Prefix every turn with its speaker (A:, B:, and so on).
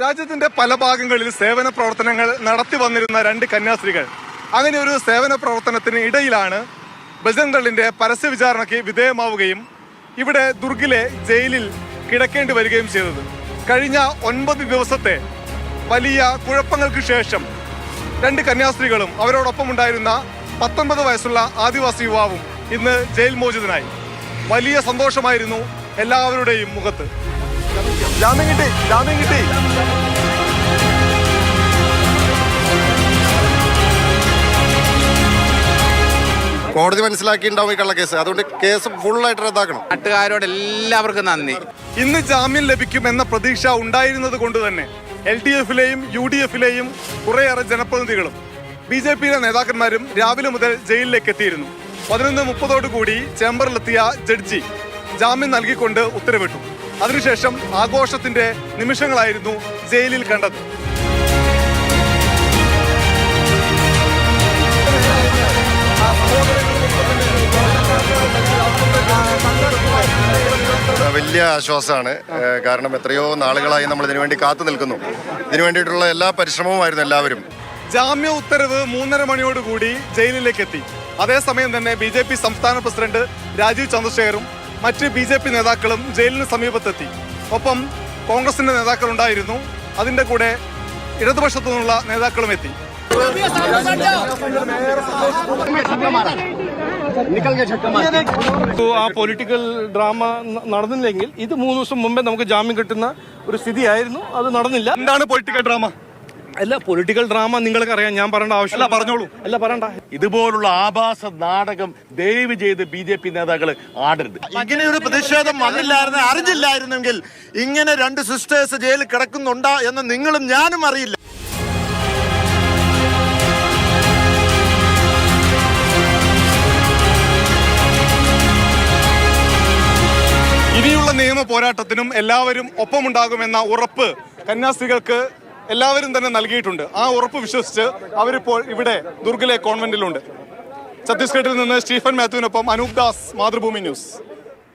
A: രാജ്യത്തിന്റെ പല ഭാഗങ്ങളിൽ സേവന പ്രവർത്തനങ്ങൾ നടത്തി വന്നിരുന്ന രണ്ട് കന്യാസ്ത്രീകൾ അങ്ങനെ ഒരു സേവന പ്രവർത്തനത്തിന് ഇടയിലാണ് ബജരംഗ് പരസ്യ വിചാരണയ്ക്ക് വിധേയമാവുകയും ഇവിടെ ദുർഗിലെ ജയിലിൽ കിടക്കേണ്ടി വരികയും ചെയ്തത്. കഴിഞ്ഞ 9 ദിവസത്തെ വലിയ കുഴപ്പങ്ങൾക്ക് ശേഷം രണ്ട് കന്യാസ്ത്രീകളും അവരോടൊപ്പം ഉണ്ടായിരുന്ന 19 വയസ്സുള്ള ആദിവാസി യുവാവും ഇന്ന് ജയിൽ മോചിതനായി. വലിയ സന്തോഷമായിരുന്നു എല്ലാവരുടെയും മുഖത്ത്. ജാമ്യം കിട്ടി, ജാമ്യം കിട്ടി.
B: കോടതി മനസ്സിലാക്കിയിട്ടുണ്ടാവും ഈ കള്ളക്കേസ്. അതുകൊണ്ട് കേസ് ഫുള്ളായിട്ട് റദ്ദാക്കണം.
C: നാട്ടുകാരോട് എല്ലാവർക്കും നന്ദി.
A: ഇന്ന് ജാമ്യം ലഭിക്കുമെന്ന പ്രതീക്ഷ ഉണ്ടായിരുന്നത് കൊണ്ട് തന്നെ LDF-ലെയും UDF-ലെയും കുറേയേറെ ജനപ്രതിനിധികളും BJP-യിലെ നേതാക്കന്മാരും രാവിലെ മുതൽ ജയിലിലേക്ക് എത്തിയിരുന്നു. 11:30 ചേംബറിലെത്തിയ ജഡ്ജി ജാമ്യം നൽകിക്കൊണ്ട് ഉത്തരവിട്ടു. അതിനുശേഷം ആഘോഷത്തിന്റെ നിമിഷങ്ങളായിരുന്നു ജയിലിൽ കണ്ടത്.
B: വലിയ ആശ്വാസമാണ്. കാരണം എത്രയോ നാളുകളായി നമ്മൾ ഇതിനുവേണ്ടി കാത്തു നിൽക്കുന്നു. ഇതിനു വേണ്ടിയിട്ടുള്ള എല്ലാ പരിശ്രമവുമായിരുന്നു എല്ലാവരും.
A: ജാമ്യ ഉത്തരവ് 3:30 മണിയോടുകൂടി ജയിലിലേക്ക് എത്തി. അതേസമയം തന്നെ BJP സംസ്ഥാന പ്രസിഡന്റ് രാജീവ് ചന്ദ്രശേഖറും മറ്റ് BJP നേതാക്കളും ജയിലിന് സമീപത്തെത്തി. ഒപ്പം കോൺഗ്രസിന്റെ നേതാക്കൾ ഉണ്ടായിരുന്നു. അതിന്റെ കൂടെ ഇടതുപക്ഷത്തു നിന്നുള്ള നേതാക്കളും എത്തി.
D: ആ പൊളിറ്റിക്കൽ ഡ്രാമ നടന്നില്ലെങ്കിൽ ഇത് 3 ദിവസം മുമ്പേ നമുക്ക് ജാമ്യം കിട്ടുന്ന ഒരു സ്ഥിതിയായിരുന്നു. അത് നടന്നില്ല.
A: എന്താണ് പൊളിറ്റിക്കൽ ഡ്രാമ?
D: അല്ല, പൊളിറ്റിക്കൽ ഡ്രാമ നിങ്ങൾക്ക് അറിയാം, ഞാൻ പറയേണ്ട ആവശ്യമില്ല.
A: പറഞ്ഞോളൂ.
D: അല്ല, പറയണ്ട.
E: ഇതുപോലുള്ള ആഭാസ നാടകം ദയവ് ചെയ്ത് BJP നേതാക്കൾ ആടരുത്.
B: ഇങ്ങനെ ഒരു പ്രതിഷേധം അറിഞ്ഞില്ലായിരുന്നെങ്കിൽ ഇങ്ങനെ 2 സിസ്റ്റേഴ്സ് ജയിലിൽ കിടക്കുന്നുണ്ടോ എന്ന് നിങ്ങളും ഞാനും അറിയില്ല.
A: ഇനിയുള്ള നിയമ പോരാട്ടത്തിനും എല്ലാവരും ഒപ്പമുണ്ടാകുമെന്ന ഉറപ്പ് കന്യാസ്ത്രീകൾക്ക് എല്ലാവരും തന്നെ നൽകിയിട്ടുണ്ട്. ആ ഉറപ്പ് വിശ്വസിച്ച് അവരിപ്പോൾ ഇവിടെ ദുർഗിലെ കോൺവെന്റിലുണ്ട്. ഛത്തീസ്ഗഡിൽ നിന്ന് സ്റ്റീഫൻ മാത്യുവിനൊപ്പം അനൂപ് ദാസ്, മാതൃഭൂമി ന്യൂസ്.